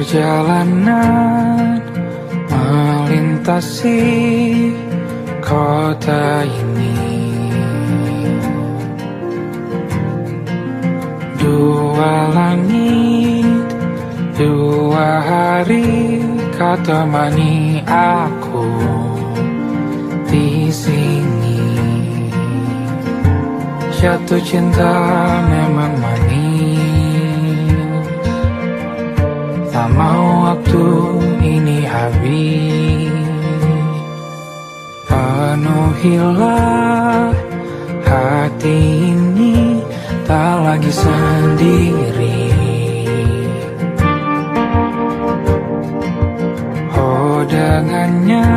Perjalanan melintasi kota ini, dua langit, dua hari kau temani aku di sini. Jatuh cinta memang manis, tak mau waktu ini habis. Penuhilah hati ini, tak lagi sendiri. Oh dengannya,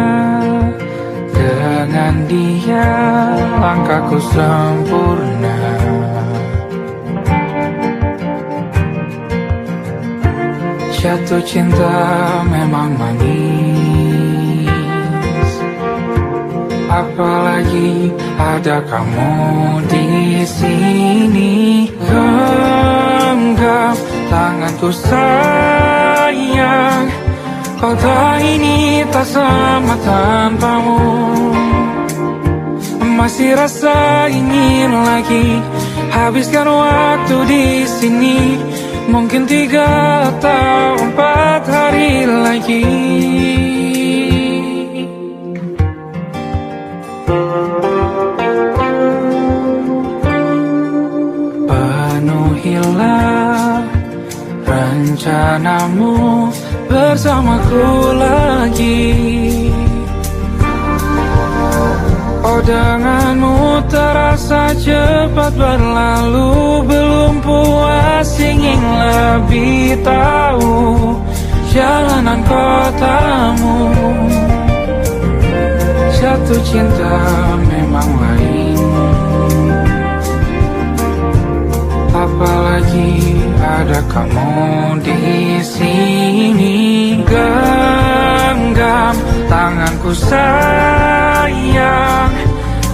dengan dia langkahku sempurna. Jatuh cinta memang manis, apalagi ada kamu di sini. Genggam tanganku sayang, kota ini tak sama tanpamu. Masih rasa ingin lagi habiskan waktu di sini. Mungkin 3 atau 4 hari lagi. Penuhilah rencanamu bersamaku lagi. Oh denganmu terasa cepat berlalu, belum puas ingin lebih tahu jalanan kotamu. Jatuh cinta memang lain, apalagi ada kamu di sini. Genggam tanganku sayang,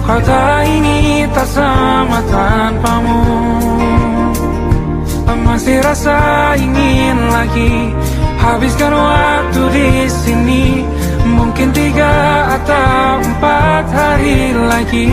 kota ini tak sama tanpamu. Masih rasa ingin lagi habiskan waktu di sini. Mungkin 3 atau 4 hari lagi.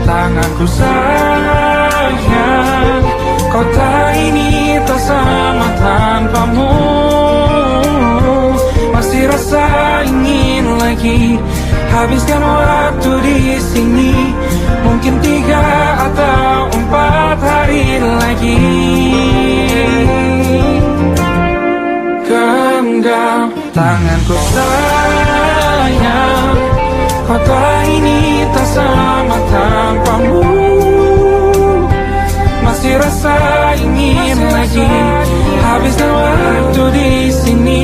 Tanganku sayang, kota ini tak sama tanpamu. Masih rasa ingin lagi habiskan waktu di sini. Mungkin 3 atau 4 hari lagi. Genggam tanganku sayang, kota ini tak sama tanpamu. Masih rasa ingin lagi habiskan waktu di sini.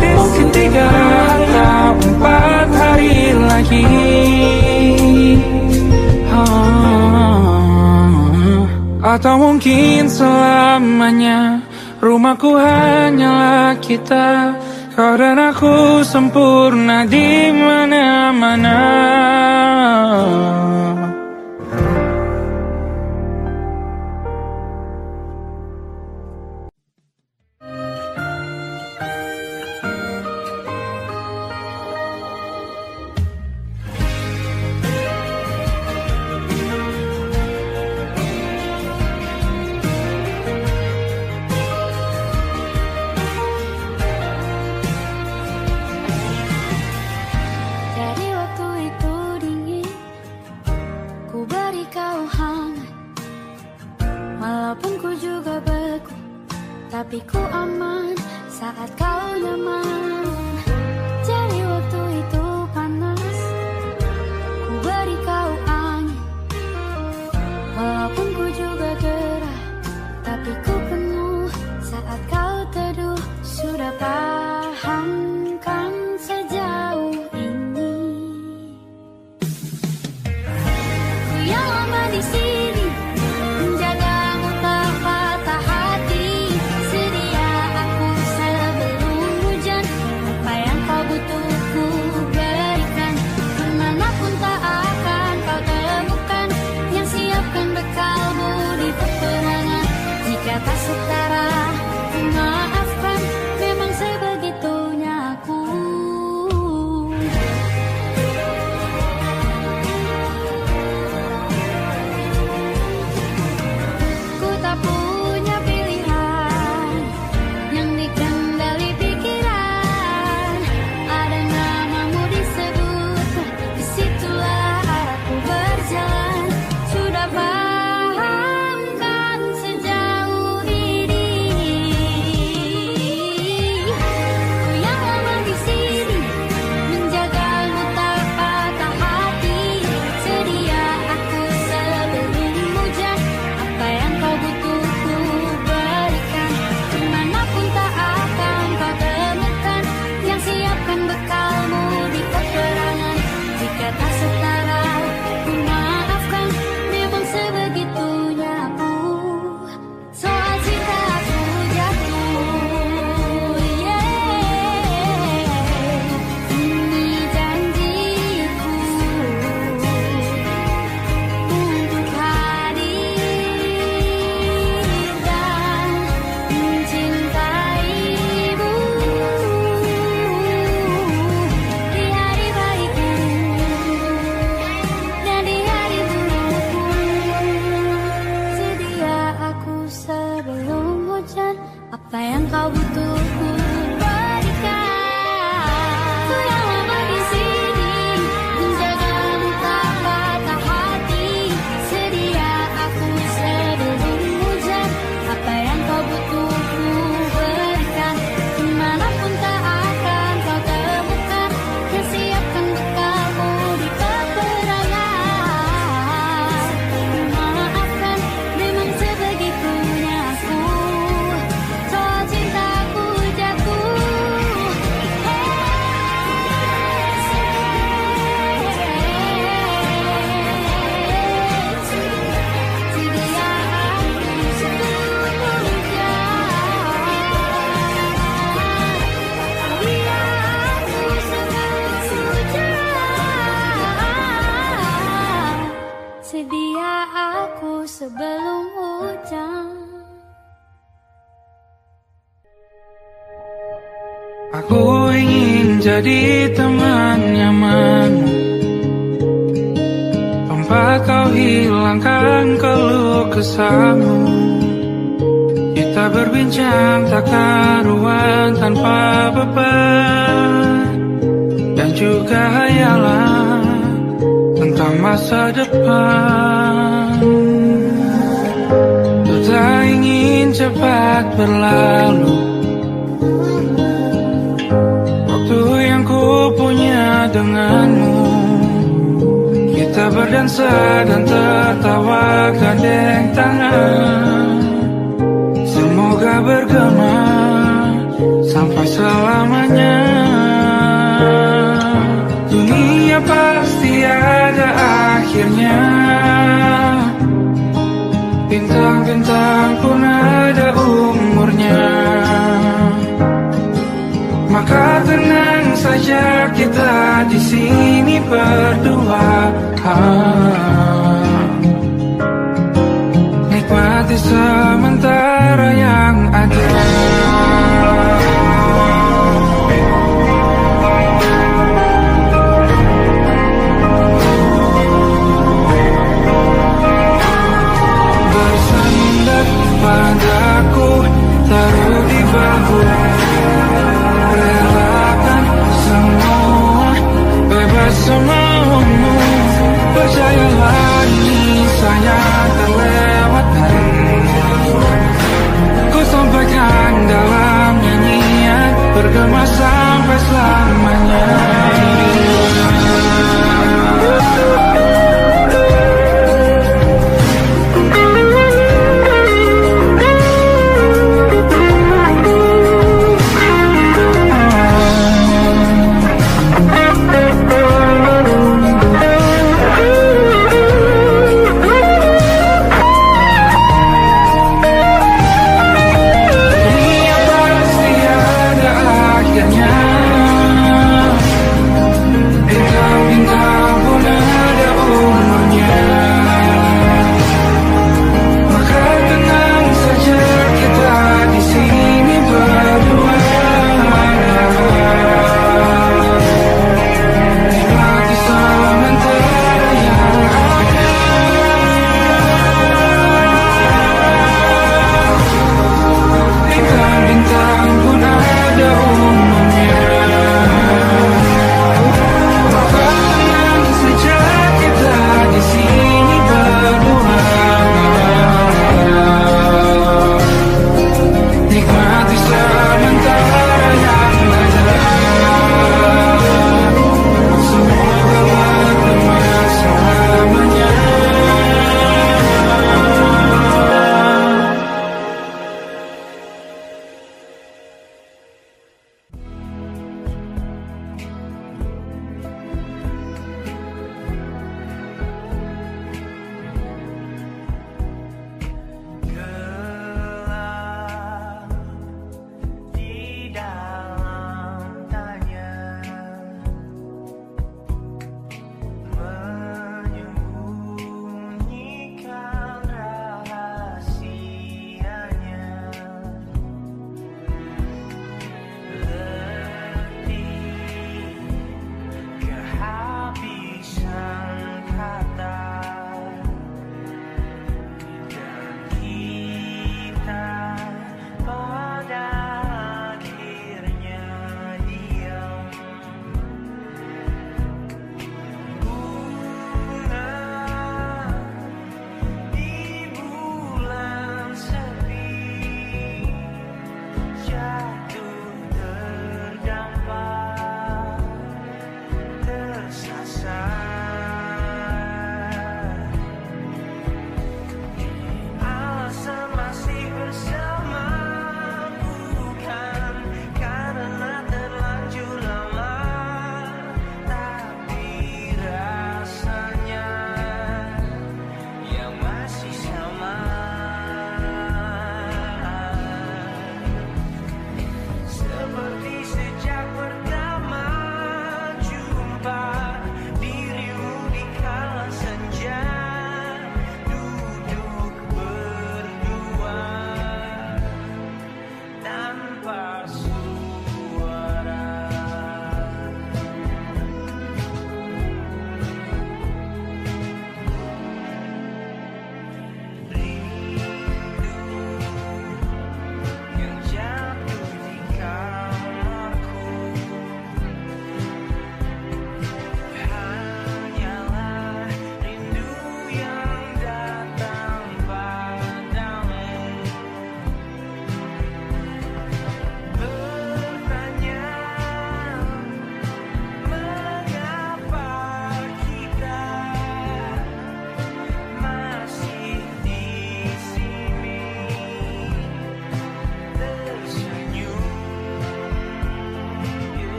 Mungkin 3 atau 4 hari lagi. Atau mungkin selamanya. Rumahku hanyalah kita, kau dan aku sempurna di mana-mana. Tapi ku aman saat kau nyaman. Jadi waktu itu panas, ku beri kau angin. Walaupun ku juga gerah, tapi ku penuh saat kau teduh mempertahankan sejauh ini. Ku yang lama di sini menjagamu tak patah hati. Sedia aku sebelum hujan, apa yang kau butuh ku berikan. Kemanapun tak akan kau temukan yang siapkan bekalmu di peperangan. Jika tak setara, ku maafkan, memang sebegitunya aku. Ku tak punya pilihan yang dikendali pikiran. Ada namamu disebut, disitulah arahku berjalan. Sudah paham kan sejauh ini. Ku yang lama di sini menjagamu tak patah hati. Sedia aku sebelum hujan, apa yang kau butuh ku berikan. Kemanapun tak akan kau temukan yang siapkan bekalmu di peperangan. Jika tak setara, ku maafkan, memang sebegitunya aku. Soal cinta aku jatuh, ini janjiku untuk hadir dan mencintaimu di hari baikku dan di hari burukku. Sedia aku sebelum hujan, apa yang kau butuh ku berikan. Ku yang lama di sini menjagamu tak patah hati. Sedia aku sebelum hujan, apa yang kau butuh ku berikan. Kemanapun tak akan kau temukan yang siapkan bekalmu di peperangan. Maafkan, memang sebegitunya aku. Soal cintaku jatuh, sedia aku sebelum hujan. Sedia aku sebelum hujan. Aku ingin jadi teman nyamanmu, tempat kau hilangkan keluh kesahmu. Kita berbincang tak karuan tanpa beban, dan juga hayalan tentang masa depan. Ku tak ingin cepat berlalu waktu yang ku punya denganmu. Kita berdansa dan tertawa gandeng tangan. Semoga bergema sampai selamanya. Dunia pasti ada akhirnya. Bintang-bintang pun ada umurnya. Maka tenang saja kita di sini berdua. Nikmati sementara yang ada. Bersandar padaku, taruh di bahu. Relakan semua, bebas semaumu. Percayalah ini saya terlewatkan. Ku sampaikan dalam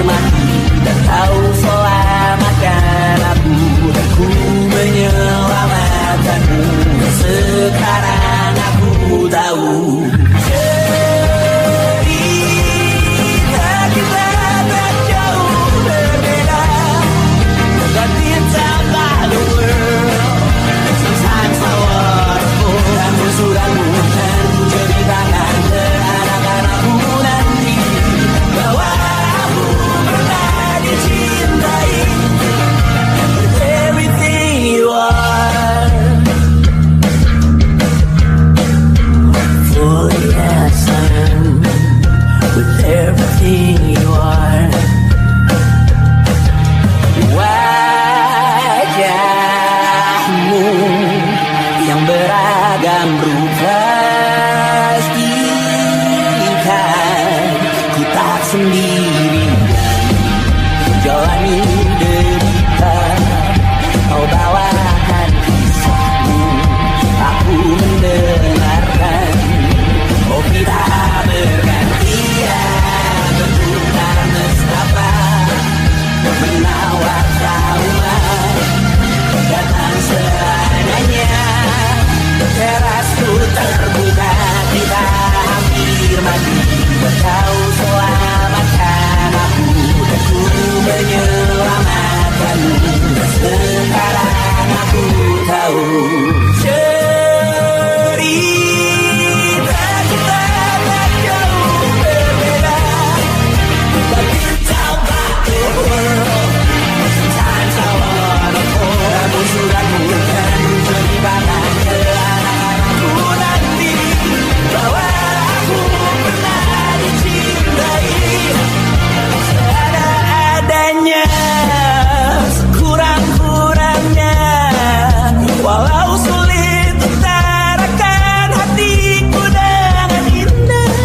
hampir mati, dan kau selamatkan aku, dan ku menyelamatkanmu. Sekarang aku tahu cerita kita tak jauh berbeda. But it's about the world. Sometimes I wonder, kamu sudah bukan ceritakan ke anak-anakku nanti bahwa aku pernah dicintai with everything you are. Fully as I am, with everything you are. Wajahmu yang beragam rupa pastikan ku tak sendiri jalani derita. Kau bawakan kisahmu, aku mendengarkan. Oh kita bergantian bertukar nestapa, menawar trauma datang seadanya. Terasku terbuka, kita hampir mati, kau selamatkan aku, dan ku menyelamatkanmu. Sekarang aku tahu cerita kita tak jauh berbeda. But it's about the world. Sometimes I wanna fall. Kamu sudah bukan ceritakan ke anak-anakku nanti bahwa aku pernah dicintai seadanya, sekurang-kurangnya. Walau sulit utarakan hatiku dengan indah,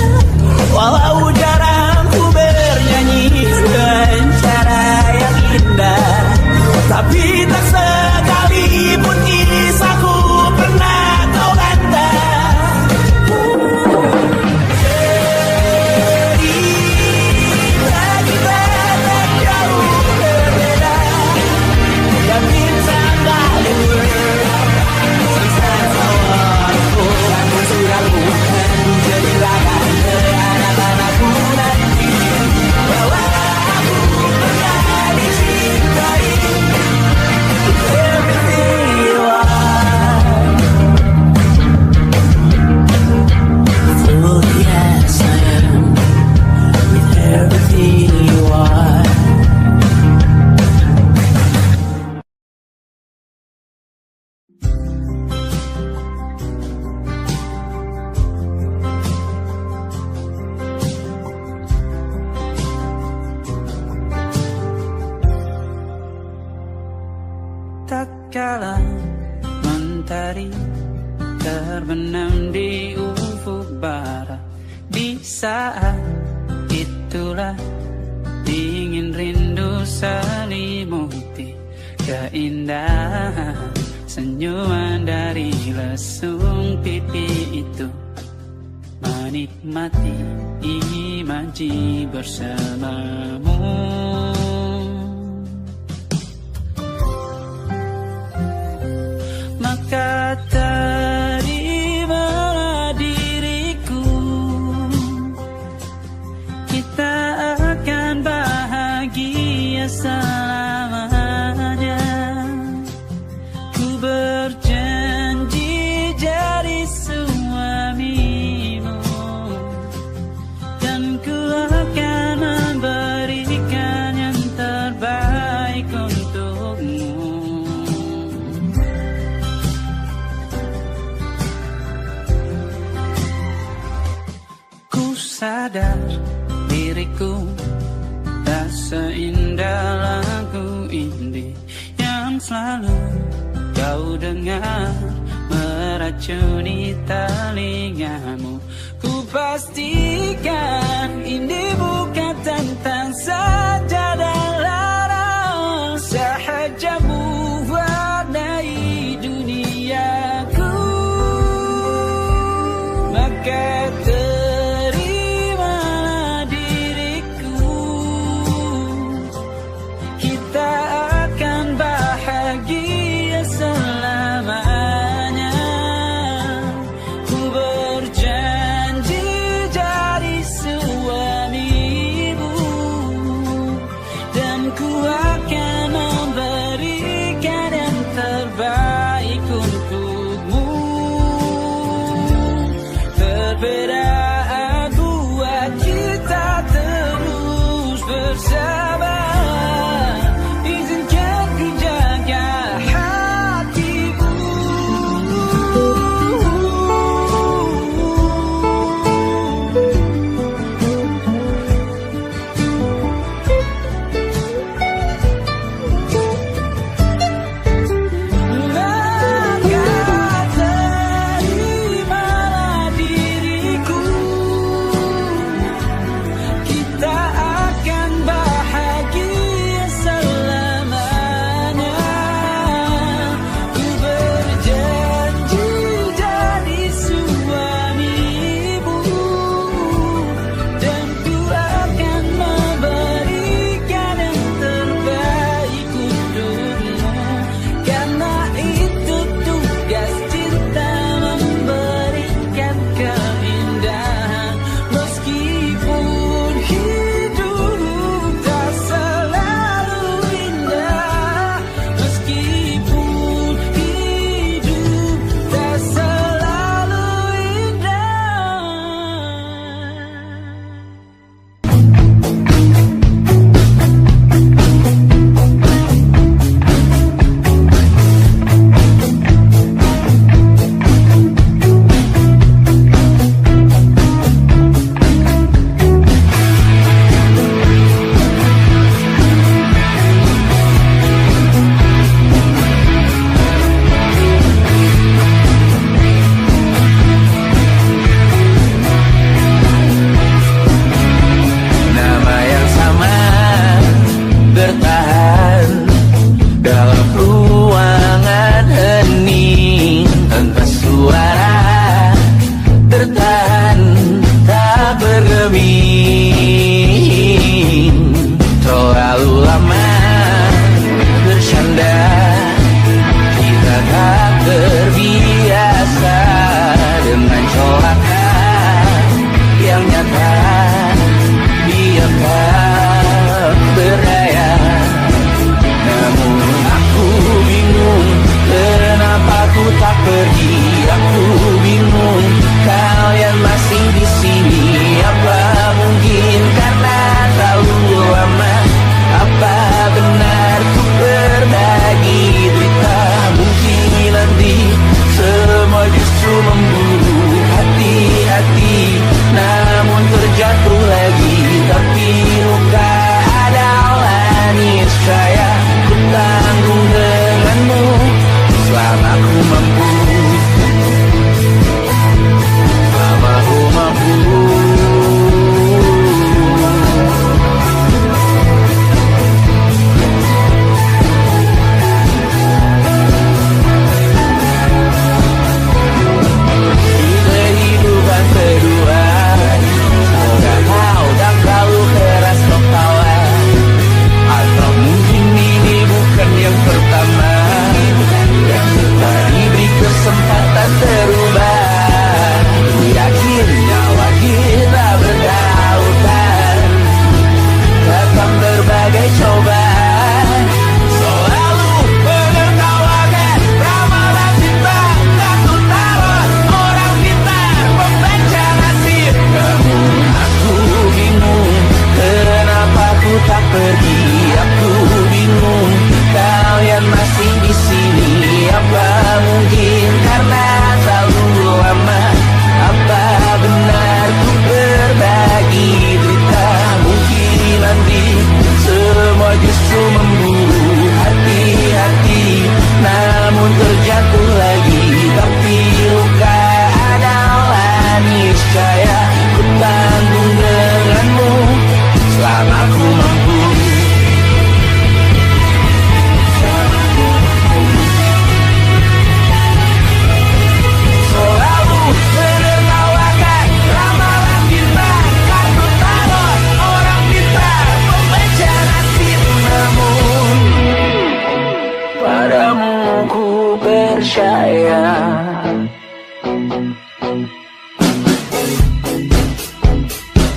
walau jarang ku bernyanyi dengan cara yang indah, tapi tak sekalipun kisahku pernah kau bantah. Cerita kita tak jauh berbeda, dan kita balik kamu sudah bukan ceritakan ke anak-anakku nanti bahwa aku pernah dicintai with everything you are. Fully as I am, with everything you are. Tak kala mentari terbenam di ufuk barat, di saat itulah dingin rindu selimuti keindahan senyuman dari lesung pipi itu, menikmati imaji bersamamu. Maka terimalah diriku, kita akan bahagia selamanya. Ku berjanji jadi suamimu, dan ku akan memberikan yang terbaik untukmu. Sadar diriku tak seindah lagu indie yang selalu kau dengar meracuni telingamu. Ku pastikan indie bukan tentang saja dan lara, sahaja mewarnai duniaku. Maka terimalah diriku,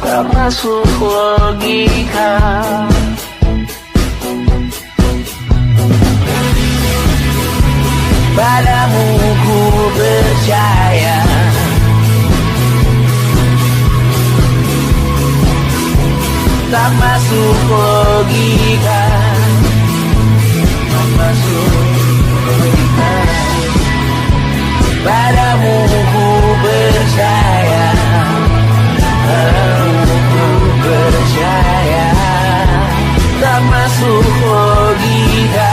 tak masuk logika. Padamu ku percaya, tak masuk logika, tak masuk logika. Padamu ku percaya, padamu ku percaya, tak masuk logika,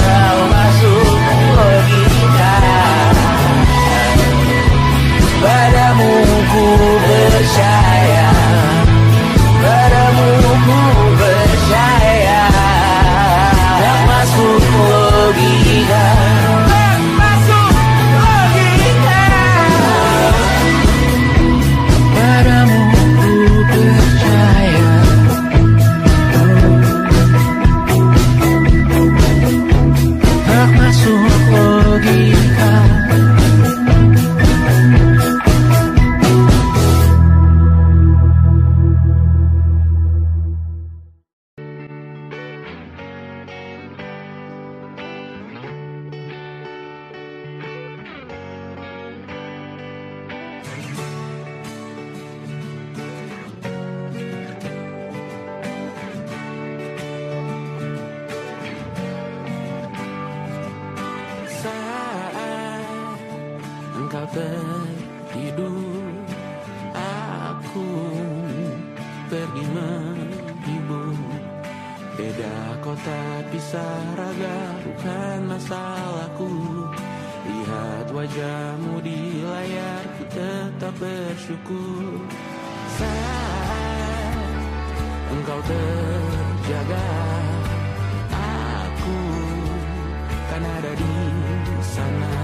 tak masuk logika. Padamu ku percaya, padamu ku percaya, tak masuk logika, tak masuk logika. Padamu ku percaya, tak masuk logika. Saat engkau tertidur, aku pergi menghibur. Beda kota pisah raga bukan masalahku. Lihat wajahmu di layar, ku tetap bersyukur. Saat engkau terjaga, aku kan ada di sana.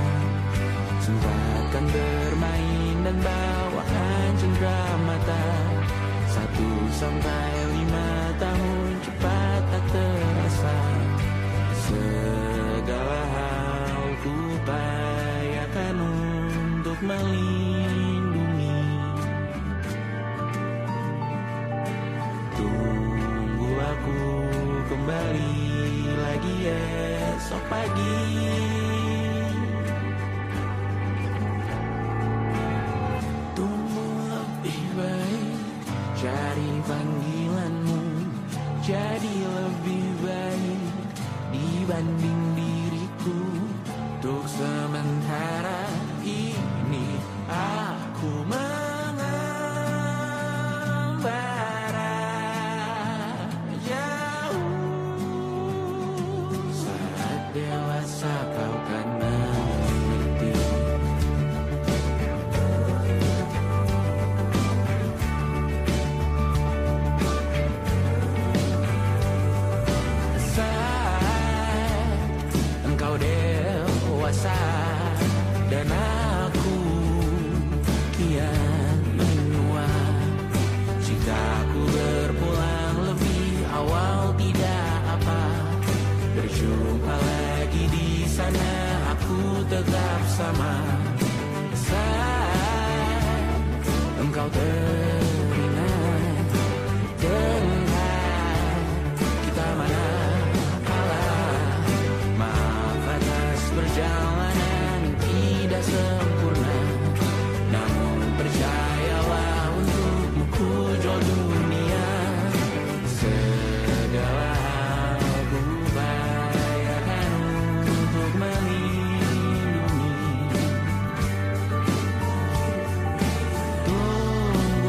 Sempatkan bermain dan bawaan cendera mata. 1-5 tahun cepat tak terasa. Segala hal ku upayakan untuk melindungi. Tunggu aku kembali lagi esok pagi. Tumbuh lebih baik, cari panggilanmu, jadi lebih baik dibanding diriku. Untuk sementara ini aku mengembara jauh. Saat dewasa kau kan mengerti. Saat engkau dewasa dan aku kian menua. Jika aku berpulang lebih awal tidak apa. Berjumpa lagi di sana, aku tetap sama. Saat engkau teringat, kita mana kalah. Maaf atas perjalanan tidak sempurna, namun percayalah untukmu ku jual dunia. Segala hal ku upayakan untuk melindungi. Tunggu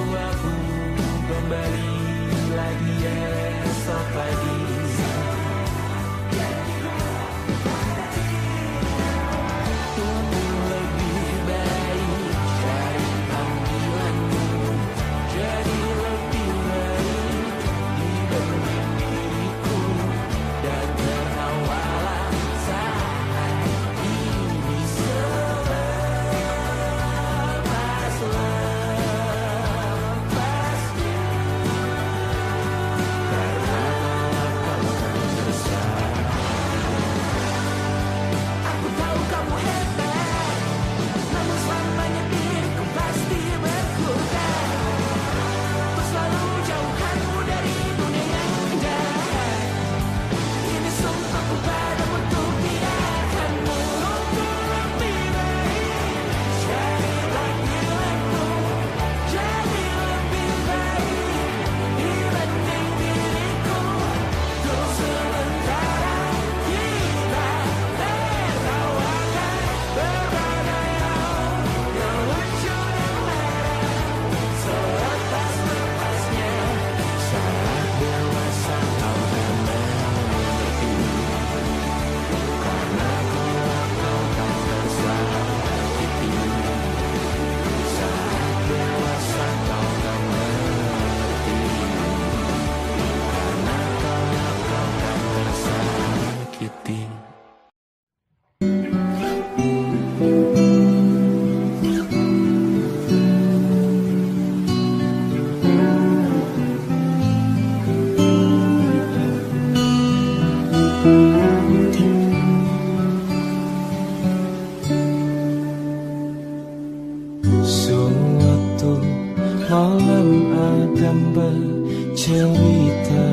malam Adam bercerita,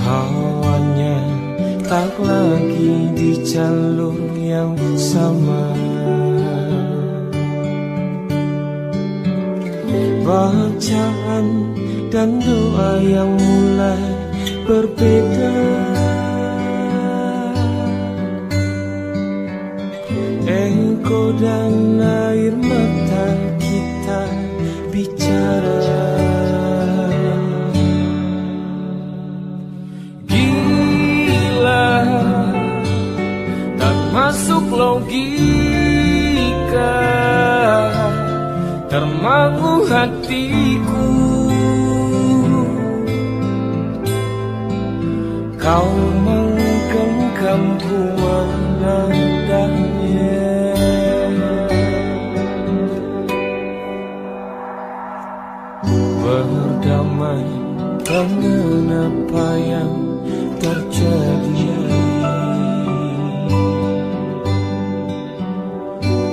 hawanya tak lagi di jalur yang sama. Bacaan dan doa yang mulai berbeda. Engkau dan air mata kita bicara. Gila, tak masuk logika, termangu hatiku. Kau menggenggamku menandanya. Berdamai dengan apa yang terjadi.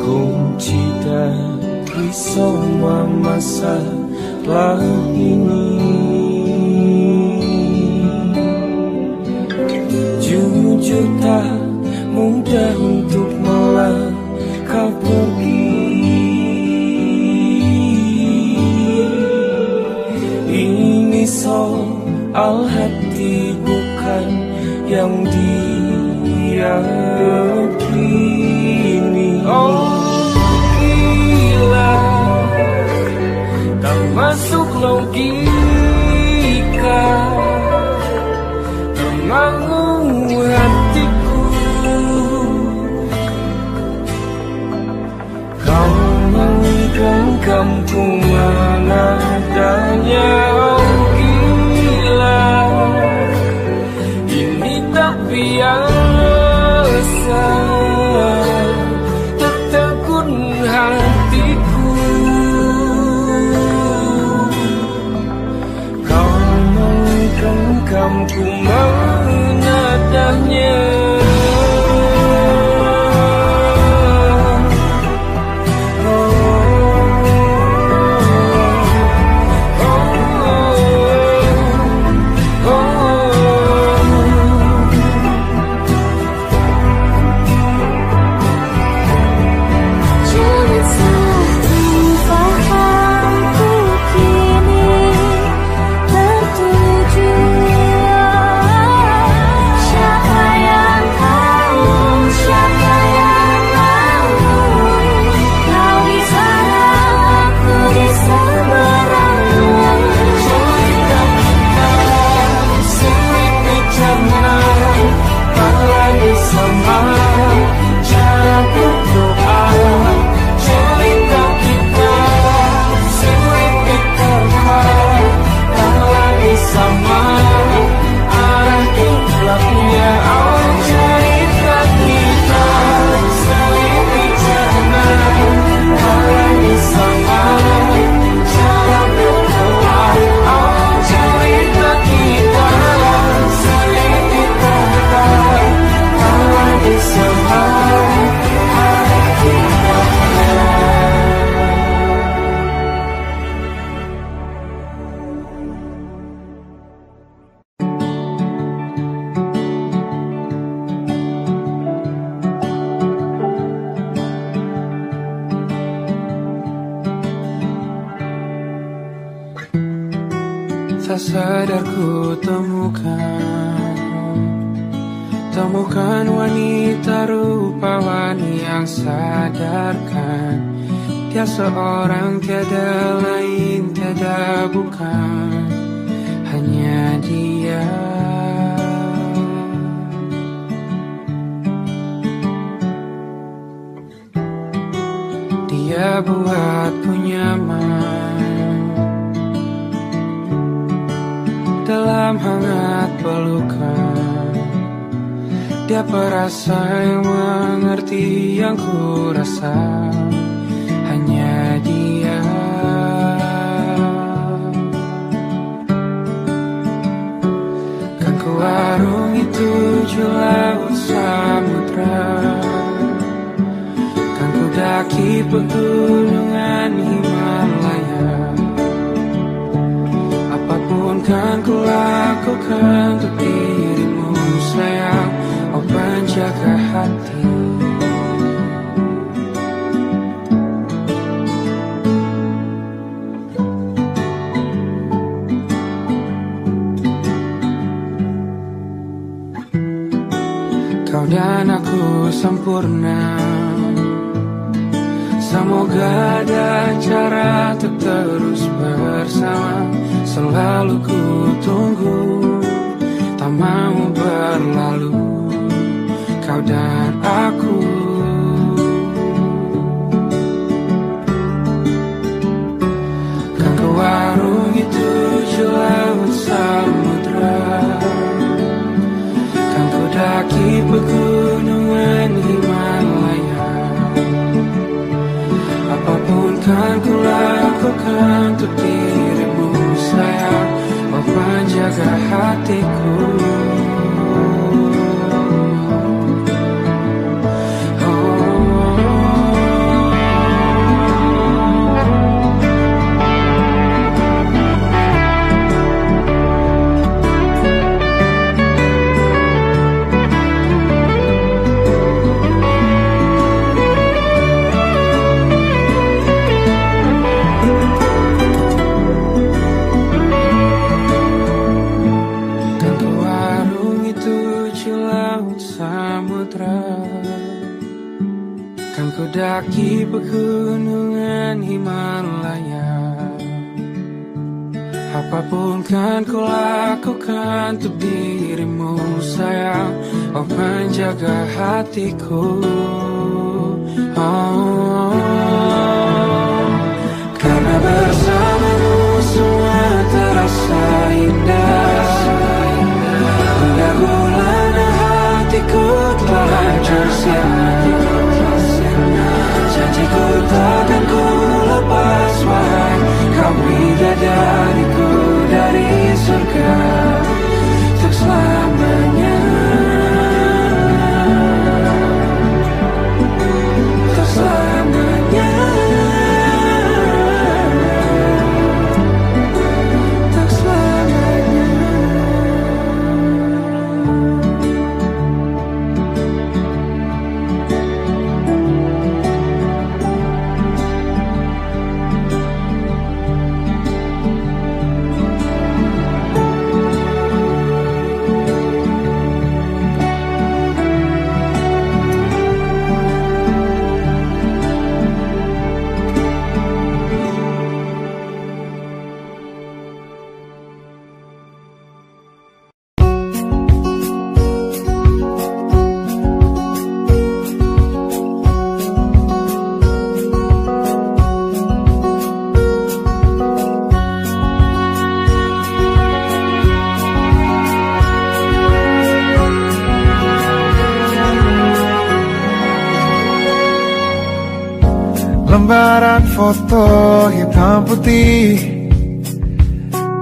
Kunci dari semua masalah ini, jujur tak mudah untuk melangkah pergi. Ini soal hati bukan yang diyakini. Oh gila, tak masuk logika, termangu hatiku. Kau menggenggamku menadanya. Oh gila, ini tak biasa, tertegun hatiku. Kau menggenggamku menadanya. Tak sadar ku temukan wanita rupawan yang sadarkan dia seorang, tiada lain, tiada bukan, hanya dia. Dia buatku nyaman dalam hangat pelukan. Dia perasa yang mengerti yang ku rasa, hanya dia. Kan ku arungi 7 laut samudra, kan ku daki pegunungan Himalaya. Apapun kan ku lakukan untuk dirimu sayang, oh penjaga hati. Kau dan aku sempurna, semoga ada cara untuk terus bersama. Selalu ku tunggu, tak mau berlalu, kau dan aku. Kan ke warung itu laut samudra, kan ku daki pegunungan Himalaya. Apapun kan ku lakukan untuk dirimu sayang, oh penjaga hatiku. Kan ku daki pegunungan Himalaya. Apapun kan ku lakukan untuk dirimu sayang, oh penjaga hatiku. Karena bersamamu semua terasa indah. Gundah gulana hatiku telah hancur sia-sia. Janjiku takkan ku lepas, wahai kau bidadariku dari surga untuk selamanya, untuk selamanya, untuk selamanya. Lembaran foto hitam putih,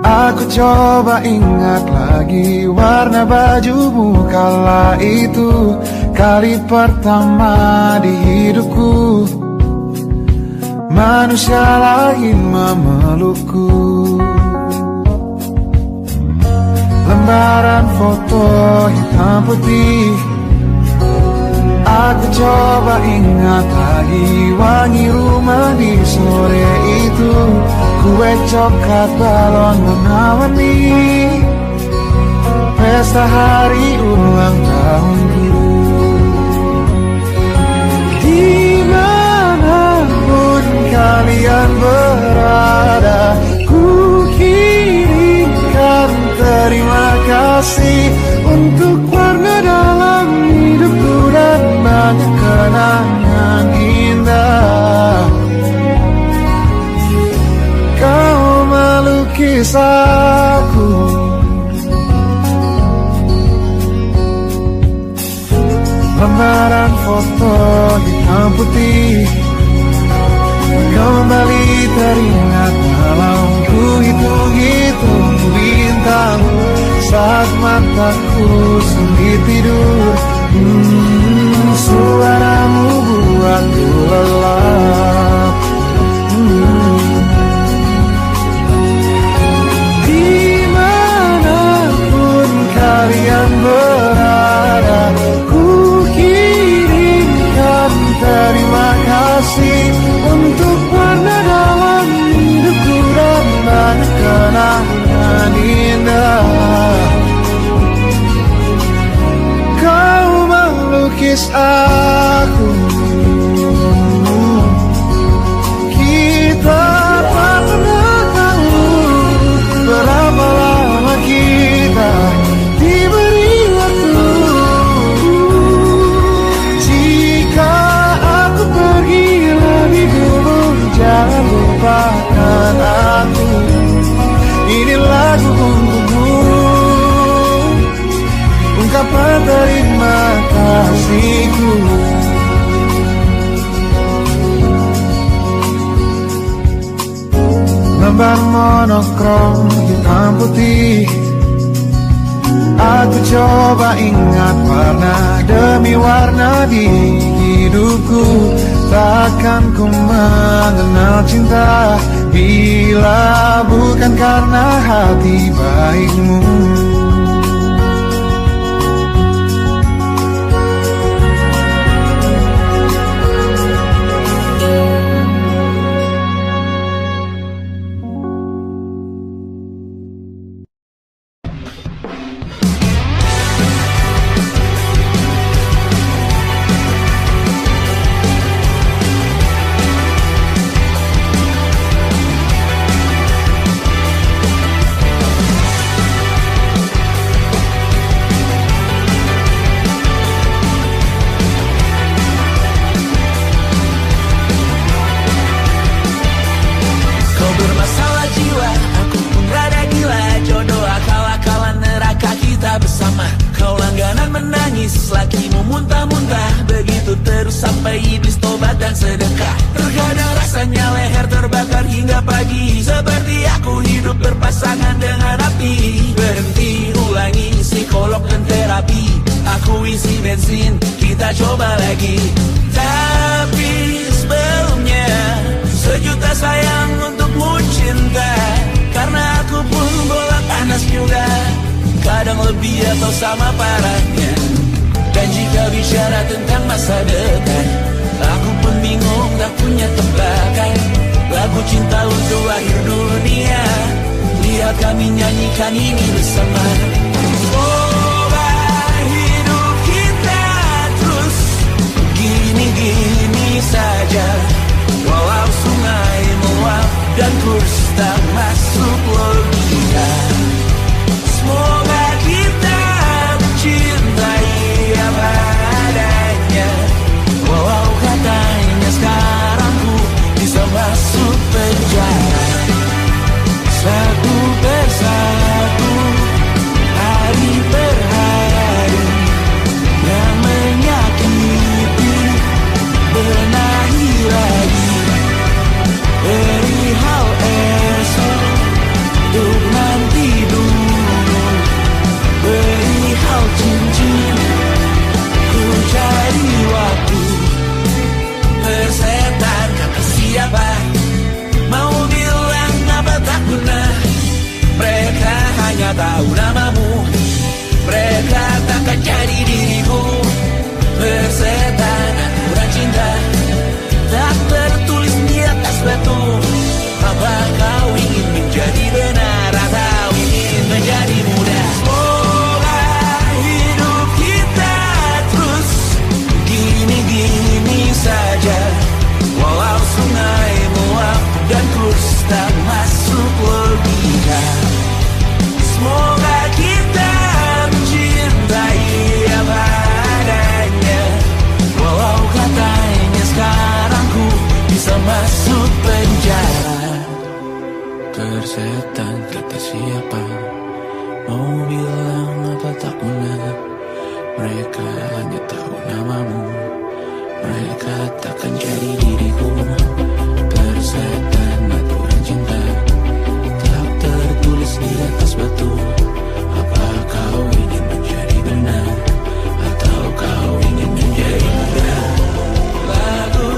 aku coba ingat lagi warna bajumu kala itu. Kali pertama di hidupku manusia lain memelukku. Lembaran foto hitam putih, aku coba ingat lagi wangi rumah di sore itu. Kue coklat balon warna-warni, pesta hari ulang tahunku. Dimanapun kalian berada, ku kirimkan terima kasih untuk warna dalam hidupku dan banyak kenangan indah. Kau melukis aku, lembaran foto hitam putih, kembali teringat malam ku hitung-hitung bintang saat mataku sempit tidur. Suaramu buat membuatku lelah. Dimanapun kalian berada, ku kirimkan terima kasih untuk warna dalam hidupku dan banyak kenangan indah. Kau melukis aku, kita tak pernah tahu berapa lama kita diberi waktu. Jika aku pergi lebih dulu, jangan lupakan aku. Ini lagu untukmu, ungkapan terima kasihku. Lembar monokrom hitam putih, aku coba ingat warna demi warna di hidupku. Takkan ku mengenal cinta bila bukan karena hati baikmu. Tersetan kata siapa, mau bilang apa tak guna. Mereka hanya tahu namamu, mereka takkan jadi diriku. Tersetan aturan cinta, tak tertulis di atas batu. Apa kau ingin menjadi benar, atau kau ingin menjadi muda? Lagu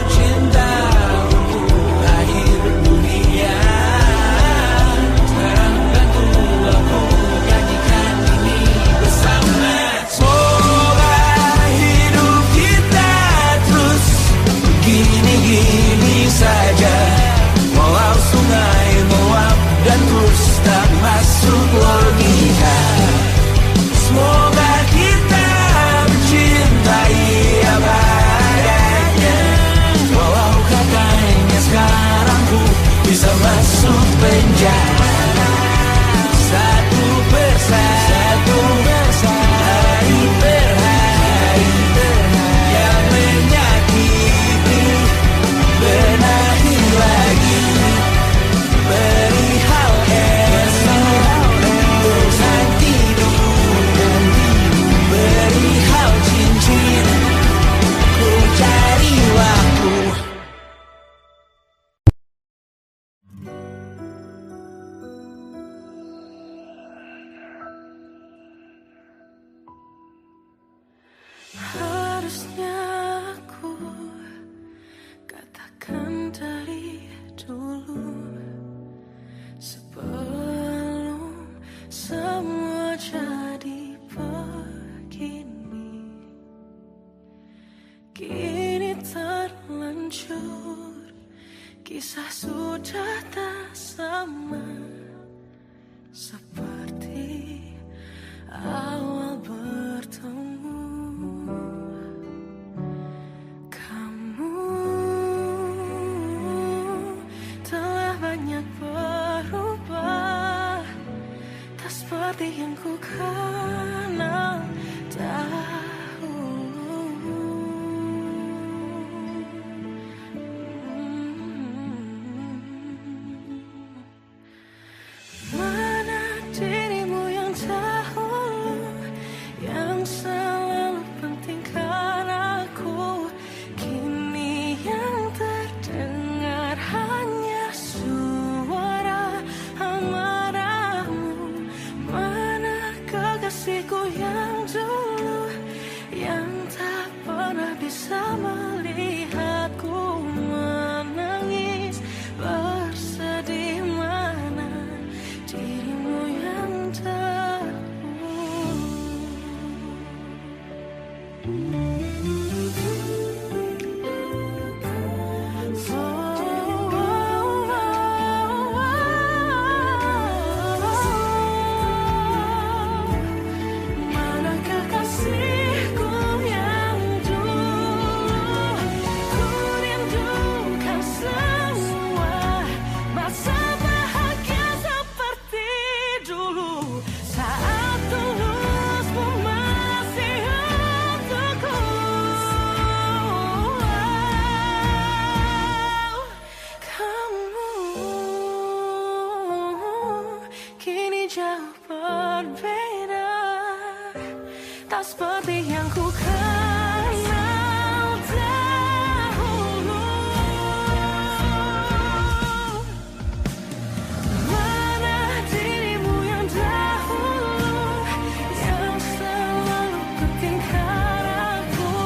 Kisah sudah tak sama seperti awal bertemu. Kamu telah banyak berubah, tak seperti yang ku kenal dahulu. Mana dirimu yang dahulu, yang selalu pentingkan aku, kini yang terdengar hanya suara amarahmu. Mana kekasihku yang dulu, yang tak pernah bisa melihatku menangis bersedih. Mana dirimu yang mana kekasihku yang dulu, ku rindukan semua masa bahagia seperti dulu, saat tulusmu masih untukku. Kamu kini jauh berbeda, tak seperti yang ku kenal dahulu. Mana dirimu yang dahulu, yang selalu pentingkan aku,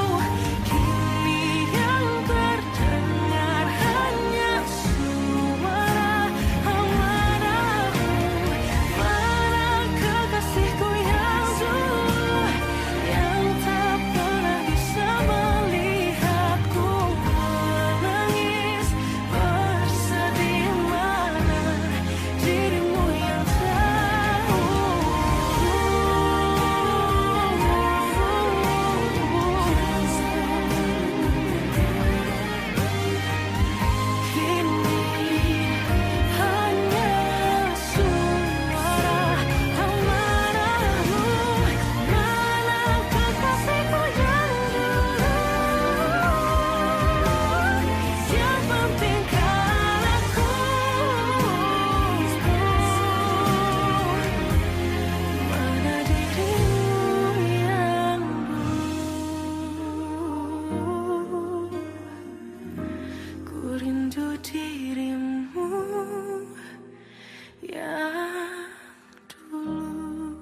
kini yang terdengar hanya suara amarahmu. Mana kekasihku yang dulu, yang tak pernah bisa melihatku menangis bersedih. Mana dirimu yang kini hanya suara amarahmu. Mana kekasihku yang dulu, yang pentingkan aku, mana dirimu yang dulu, ku rindu dirimu yang dulu.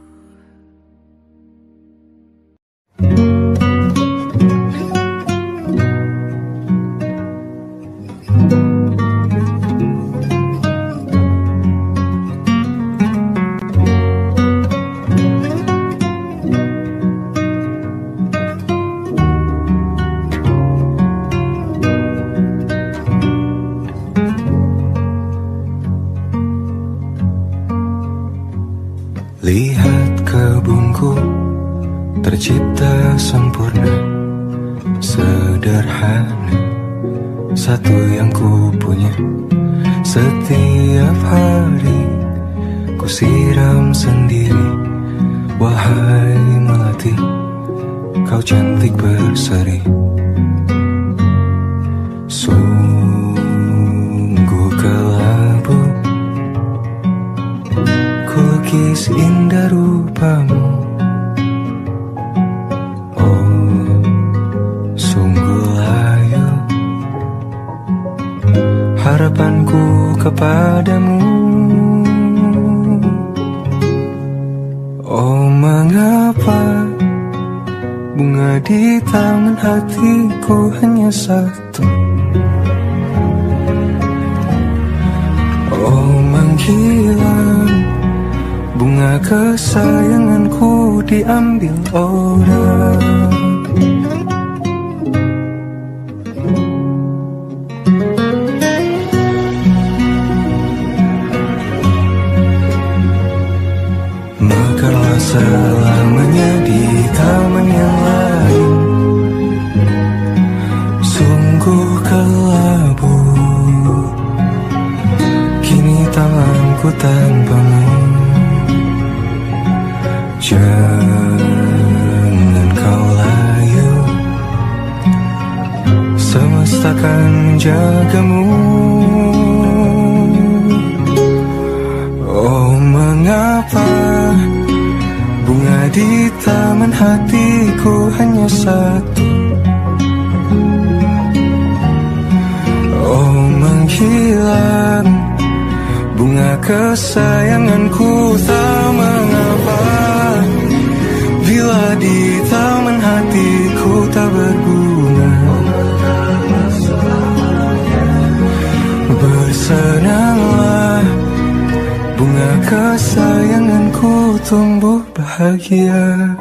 Lihat kebunku tercipta sempurna, sederhana, satu yang ku punya. Setiap hari ku siram sendiri. Wahai melati, kau cantik berseri. Sungguh kelabu lukis indah rupamu. Oh, sungguh layu harapanku kepadamu. Oh, mengapa bunga di taman hatiku hanya satu? Oh, menghilang bunga kesayanganku diambil orang. hidupku tanpamu. Jangan kau layu, semesta akan menjagamu. Oh, mengapa bunga di taman hatiku hanya satu? Oh, menghilang bunga kesayanganku, tak mengapa bila di taman hatiku tak berbunga. Bersenanglah, bunga kesayanganku tumbuh bahagia.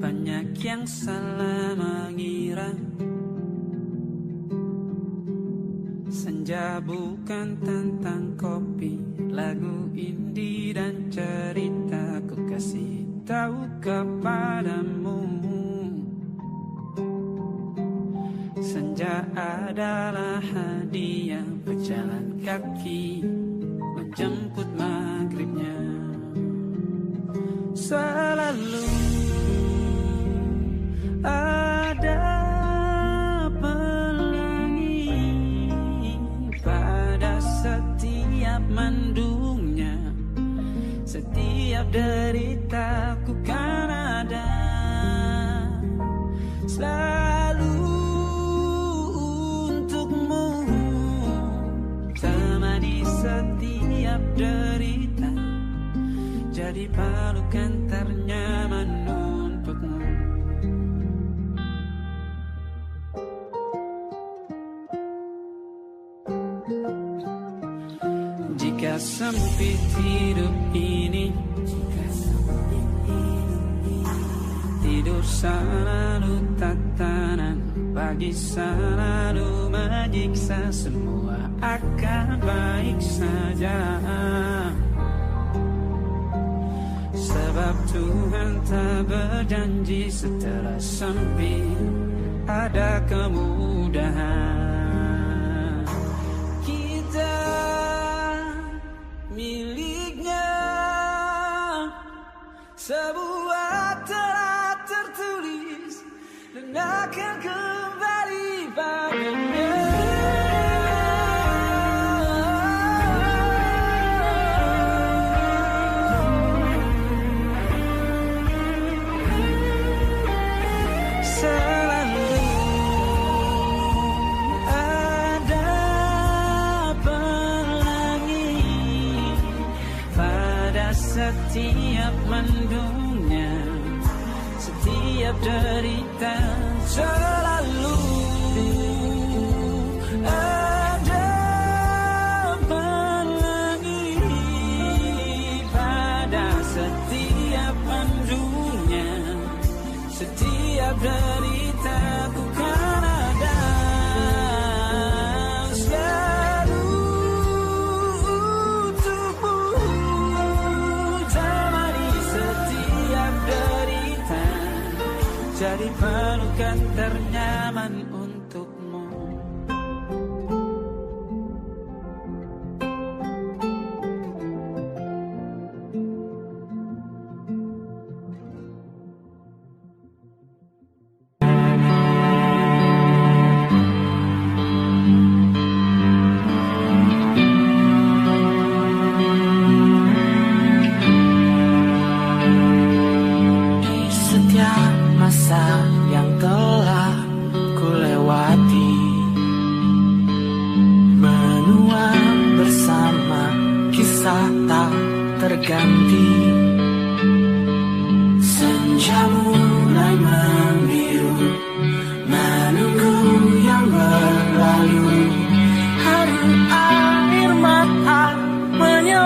Banyak yang salah mengira senja bukan tentang kopi, lagu indie dan cerita. Ku kasih tahu kepadamu, senja adalah hadiah berjalan kaki menjemput maghribnya. Selalu ada pelangi pada setiap mendungnya, setiap deritaku kan ada selalu untukmu, temani setiap derita, jadi pelukan ternyaman untukmu. Jika sempit hidup ini, tidur selalu tatanan, pagi selalu menyiksa, semua akan baik saja. Sebab Tuhan tak berjanji setelah sempit ada kemudahan. Kita miliknya sebuah telah tertulis dan akan kembali padanya. Setiap mendungnya, setiap derita, selalu ada pelangi pada setiap mendungnya, setiap derita ku kan ada jadi pelukan ternyaman untukmu. Masa yang telah ku lewati, menua bersama kisah tak terganti. Senja mulai membiru, menunggu yang berlalu. Hari air mata menyebabkan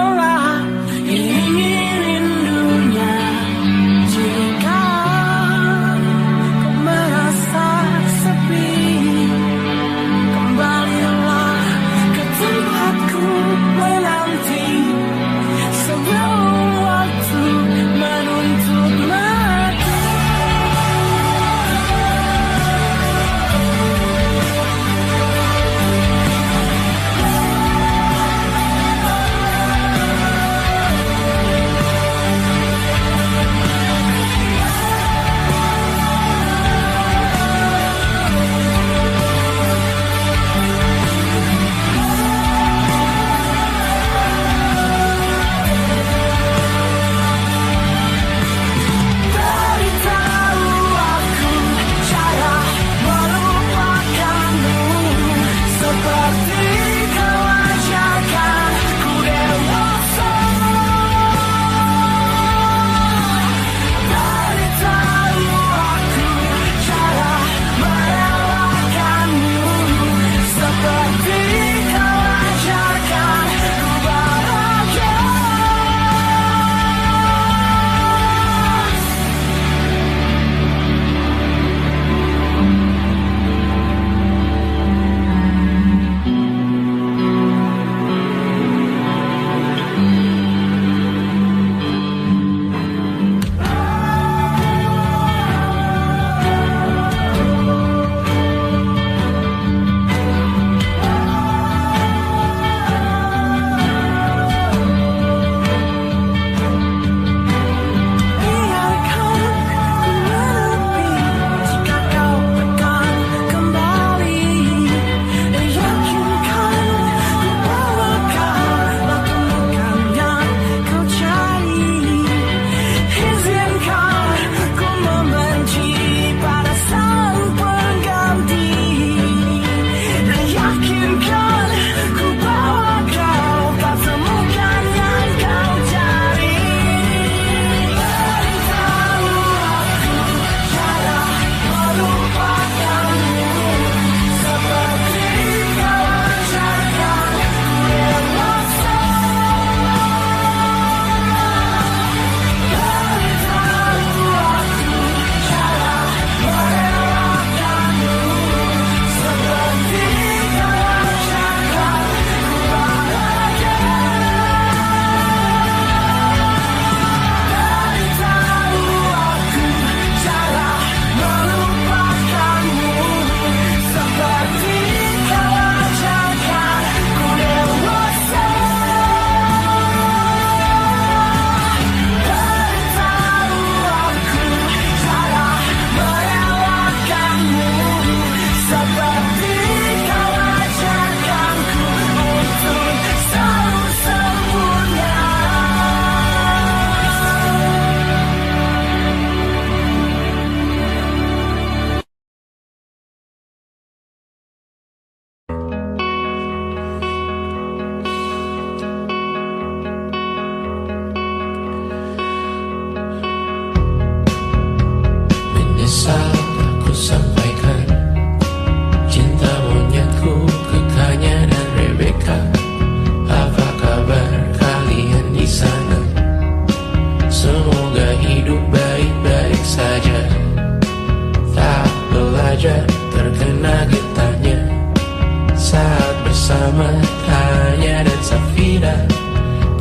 Anya dan Safina.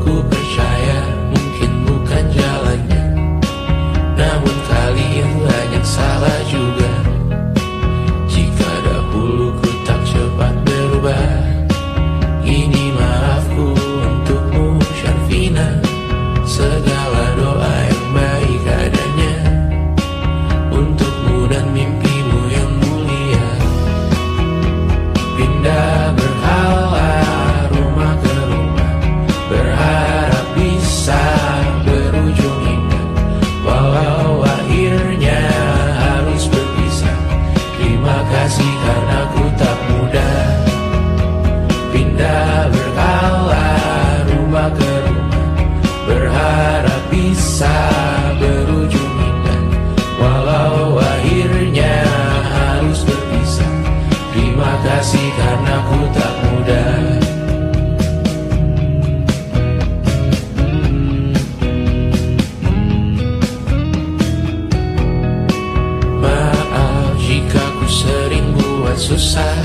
Ku percaya mungkin bukan jalannya, namun kalian banyak salah juga. Jika dahulu ku tak cepat berubah, ini maafku untukmu Syarfina. Segala doa yang baik adanya untukmu dan mimpimu yang mulia. Pindah berhala rumah ke rumah, berharap bisa berujung indah, walau akhirnya harus berpisah. Terima kasih karena ku tak mudah. Pindah berhala rumah ke rumah, berharap bisa berujung indah, walau akhirnya harus berpisah. Terima kasih karena ku tak mudah. Maaf jika ku sering buat susah.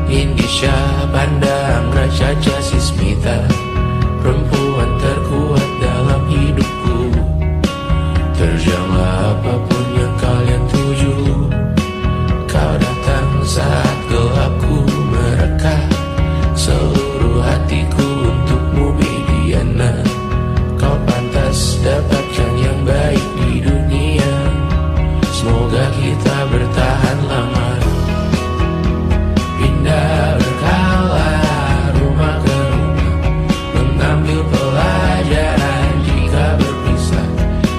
Indisha pandang Raja Jasismita, perempuan terkuat dalam hidupku. Terjanglah apapun yang kalian tuju. Kau datang saat gelapku mereka, seluruh hatiku untukmu Mediana. Kau pantas dapatkan yang baik di dunia, semoga kita bertahan lama. Pindah berkala rumah ke rumah, mengambil pelajaran jika berpisah.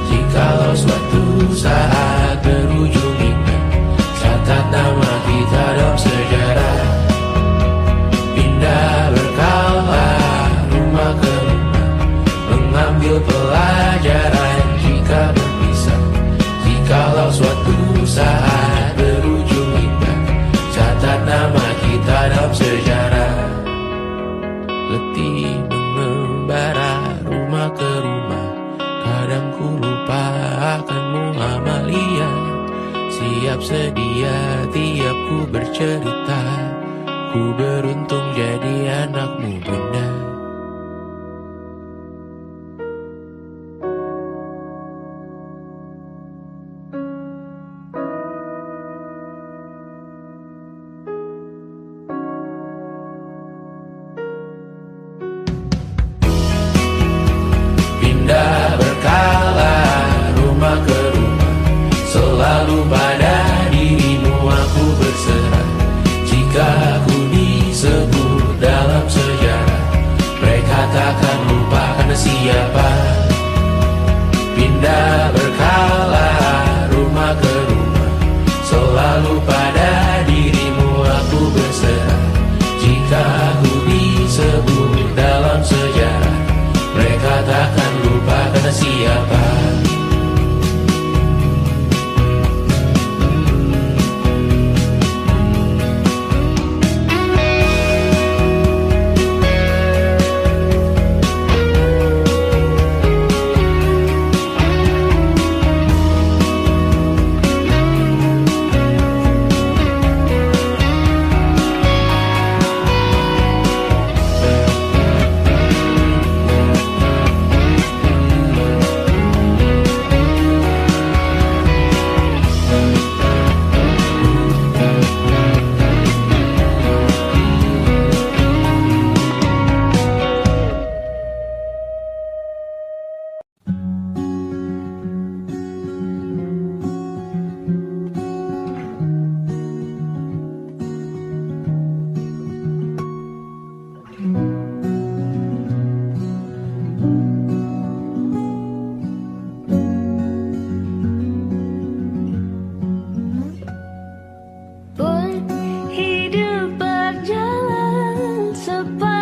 Jikalau suatu saat berujung indah, catat nama kita dalam sejarah. Pindah berkala rumah ke rumah, mengambil pelajaran jika berpisah. Jikalau suatu saat berujung indah, catat nama kita dalam sejarah. Letih mengembara rumah ke rumah, kadang ku lupa akanmu Amalia. Siap sedia tiap ku bercerita, ku beruntung jadi anakmu bunda. Pindah berkala rumah ke rumah, selalu pada dirimu aku berserah. Jika aku disebut dalam sejarah, mereka takkan lupa karena siapa. Pindah berkala rumah ke rumah, selalu pada dirimu aku berserah. Jika aku disebut dalam sejarah, mereka takkan lupa karena siapa. Pun hidup berjalan sepanjang